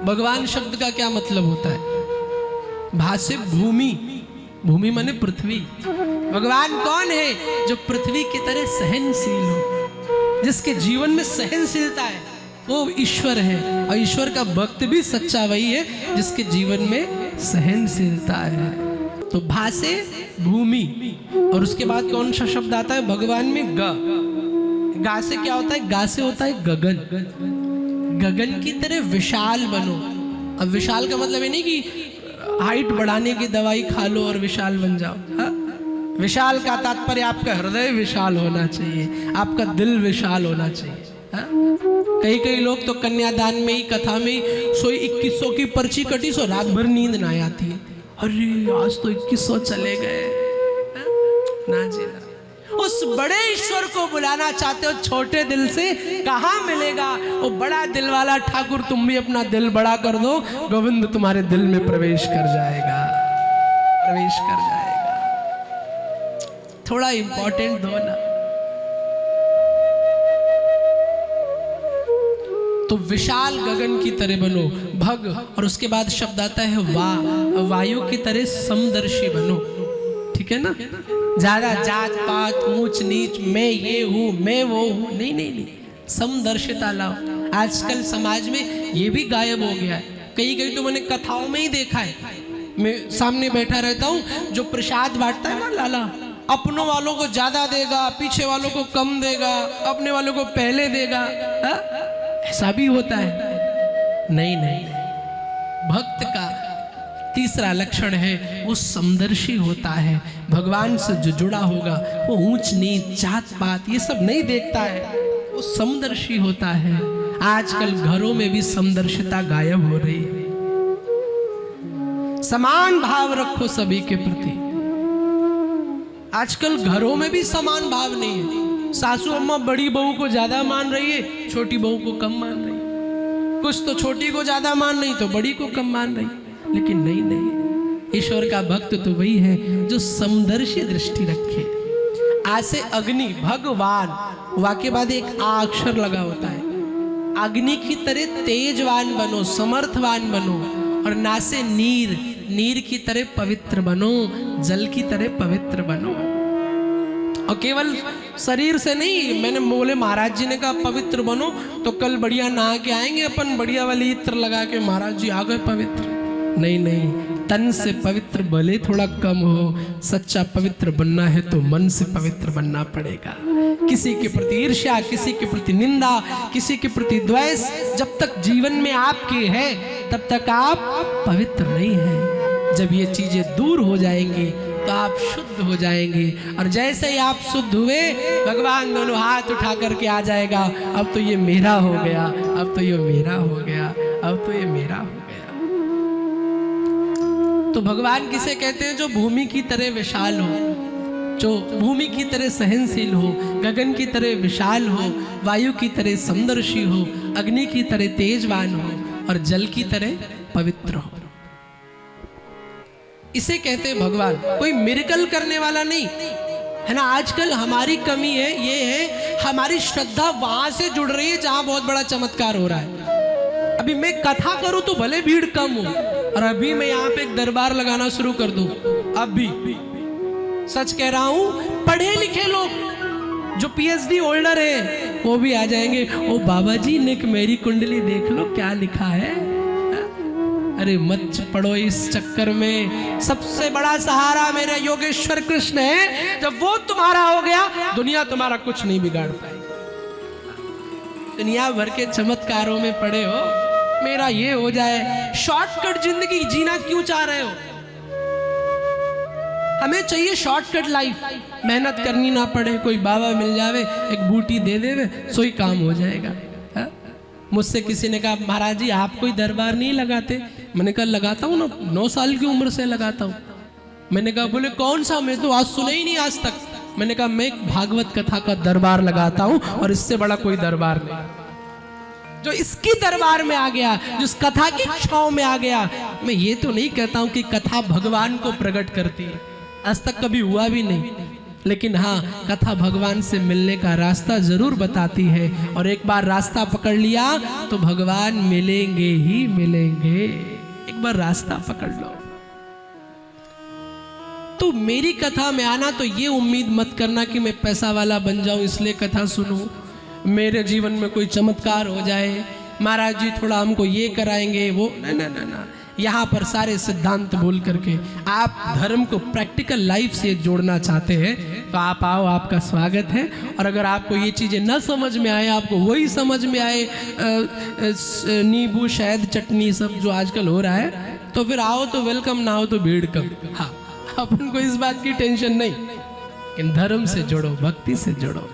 भगवान शब्द का क्या मतलब होता है? भा से भूमि, भूमि माने पृथ्वी। भगवान कौन है? जो पृथ्वी की तरह सहनशील हो, जिसके जीवन में सहनशीलता है, वो ईश्वर है। और ईश्वर का भक्त भी सच्चा वही है जिसके जीवन में सहनशीलता है। तो भा से भूमि, और उसके बाद कौन सा शब्द आता है भगवान में? ग। गा से क्या होता है? गा से होता है गगन। गगन की तरह विशाल बनो। अब विशाल का मतलब ये नहीं कि हाइट बढ़ाने की दवाई खा लो और विशाल बन जाओ। हा? विशाल का तात्पर्य आपका हृदय विशाल होना चाहिए, आपका दिल विशाल होना चाहिए। कई कई लोग तो कन्यादान में ही, कथा में ही 2100 की पर्ची कटी, सो रात भर नींद ना आती है। अरे आज तो 2100 चले गए। ना जी ना। उस बड़े ईश्वर को बुलाना चाहते हो छोटे दिल से, कहाँ मिलेगा? वो बड़ा दिल वाला ठाकुर, तुम भी अपना दिल बड़ा कर दो, गोविंद तुम्हारे दिल में प्रवेश कर जाएगा, प्रवेश कर जाएगा। थोड़ा इंपॉर्टेंट दो ना। तो विशाल गगन की तरह बनो, भग। और उसके बाद शब्द आता है वा, वायु की तरह समदर्शी बनो। ठीक है ना? ज्यादा जात पात, ऊंच नीच, मैं ये हूं, मैं वो हूं, नहीं नहीं नहीं, समदर्शिता लाओ। आजकल समाज में ये भी गायब हो गया है। कई कई तो मैंने कथाओं में ही देखा है, मैं सामने बैठा रहता हूँ, जो प्रसाद बांटता है ना लाला, अपनों वालों को ज्यादा देगा, पीछे वालों को कम देगा, अपने वालों को पहले देगा। ऐसा भी होता है? नहीं नहीं, भक्त का तीसरा लक्षण है वो समदर्शी होता है। भगवान से जो जुड़ा होगा वो ऊंच नीच, जात पात ये सब नहीं देखता है, वो समदर्शी होता है। आजकल घरों में भी समदर्शिता गायब हो रही है। समान भाव रखो सभी के प्रति। आजकल घरों में भी समान भाव नहीं है। सासू अम्मा बड़ी बहू को ज्यादा मान रही है, छोटी बहू को कम मान रही है। कुछ तो छोटी को ज्यादा मान रही तो बड़ी को कम मान रही। लेकिन नहीं नहीं, ईश्वर का भक्त तो वही है जो समदर्शी दृष्टि रखे। आज से अग्नि, भगवान, वा के बाद एक आ अक्षर लगा होता है। अग्नि की तरह तेजवान बनो, समर्थवान बनो। और ना से नीर, नीर की तरह पवित्र बनो, जल की तरह पवित्र बनो। और केवल शरीर से नहीं, मैंने बोले महाराज जी ने कहा पवित्र बनो, तो कल बढ़िया नहा के आएंगे अपन, बढ़िया वाली इत्र लगा के महाराज जी आ गए पवित्र। नहीं नहीं, तन से पवित्र भले थोड़ा कम हो, सच्चा पवित्र बनना है तो मन से पवित्र बनना पड़ेगा। किसी के प्रति ईर्ष्या, किसी के प्रति निंदा, किसी के प्रति द्वेष जब तक जीवन में आपके है तब तक आप पवित्र नहीं हैं। जब ये चीजें दूर हो जाएंगी तो आप शुद्ध हो जाएंगे। और जैसे ही आप शुद्ध हुए, भगवान दोनों हाथ उठा करके आ जाएगा, अब तो ये मेरा हो गया, अब तो ये मेरा हो गया, अब तो ये मेरा हो गया। तो भगवान किसे कहते हैं? जो भूमि की तरह विशाल हो, जो भूमि की तरह सहनशील हो, गगन की तरह विशाल हो, वायु की तरह समदर्शी हो, अग्नि की तरह तेजवान हो और जल की तरह पवित्र हो। इसे कहते हैं भगवान। कोई मिरेकल करने वाला नहीं है ना। आजकल हमारी कमी है, ये है हमारी श्रद्धा वहां से जुड़ रही है जहां बहुत बड़ा चमत्कार हो रहा है। अभी मैं कथा करूं तो भले भीड़ कम हो, और अभी मैं यहाँ पे एक दरबार लगाना शुरू कर दूं, अभी सच कह रहा हूं, पढ़े लिखे लोग जो पीएचडी होल्डर है वो भी आ जाएंगे। ओ बाबा जी ने मेरी कुंडली देख लो क्या लिखा है। अरे मत पढ़ो इस चक्कर में। सबसे बड़ा सहारा मेरा योगेश्वर कृष्ण है। जब वो तुम्हारा हो गया, दुनिया तुम्हारा कुछ नहीं बिगाड़ पाएगी। दुनिया भर के चमत्कारों में पड़े हो, मेरा ये हो जाए। शॉर्टकट जिंदगी जीना क्यों चाह रहे हो? हमें चाहिए शॉर्टकट लाइफ, मेहनत करनी ना पड़े, कोई बाबा मिल जावे, एक बूटी दे देवे, सोई काम हो जाएगा। मुझसे किसी ने कहा महाराज जी आप कोई दरबार नहीं लगाते? मैंने कहा लगाता हूँ ना, 9 साल की उम्र से लगाता हूँ। मैंने कहा बोले कौन सा? मैं तो आज सुना ही नहीं आज तक। मैंने कहा मैं एक भागवत कथा का दरबार लगाता हूँ, और इससे बड़ा कोई दरबार नहीं। जो इसकी दरबार में आ गया, जिस कथा की छांव में आ गया। मैं ये तो नहीं कहता हूँ कि कथा भगवान को प्रकट करती है, आज तक कभी हुआ भी नहीं। लेकिन हाँ, कथा भगवान से मिलने का रास्ता जरूर बताती है, और एक बार रास्ता पकड़ लिया तो भगवान मिलेंगे ही मिलेंगे। एक बार रास्ता पकड़ लो। तो मेरी कथा में आना तो ये उम्मीद मत करना कि मैं पैसा वाला बन जाऊं इसलिए कथा सुनूं, मेरे जीवन में कोई चमत्कार हो जाए, महाराज जी थोड़ा हमको ये कराएंगे वो, ना। यहाँ पर सारे सिद्धांत बोल करके आप धर्म को प्रैक्टिकल लाइफ से जोड़ना चाहते हैं तो आप आओ, आपका स्वागत है। और अगर आपको ये चीज़ें न समझ में आए, आपको वही समझ में आए नींबू शहद चटनी सब जो आजकल हो रहा है, तो फिर आओ तो वेलकम, ना हो तो भीड़ कम। हाँ, अपन को इस बात की टेंशन नहीं, लेकिन धर्म से जोड़ो, भक्ति से जोड़ो।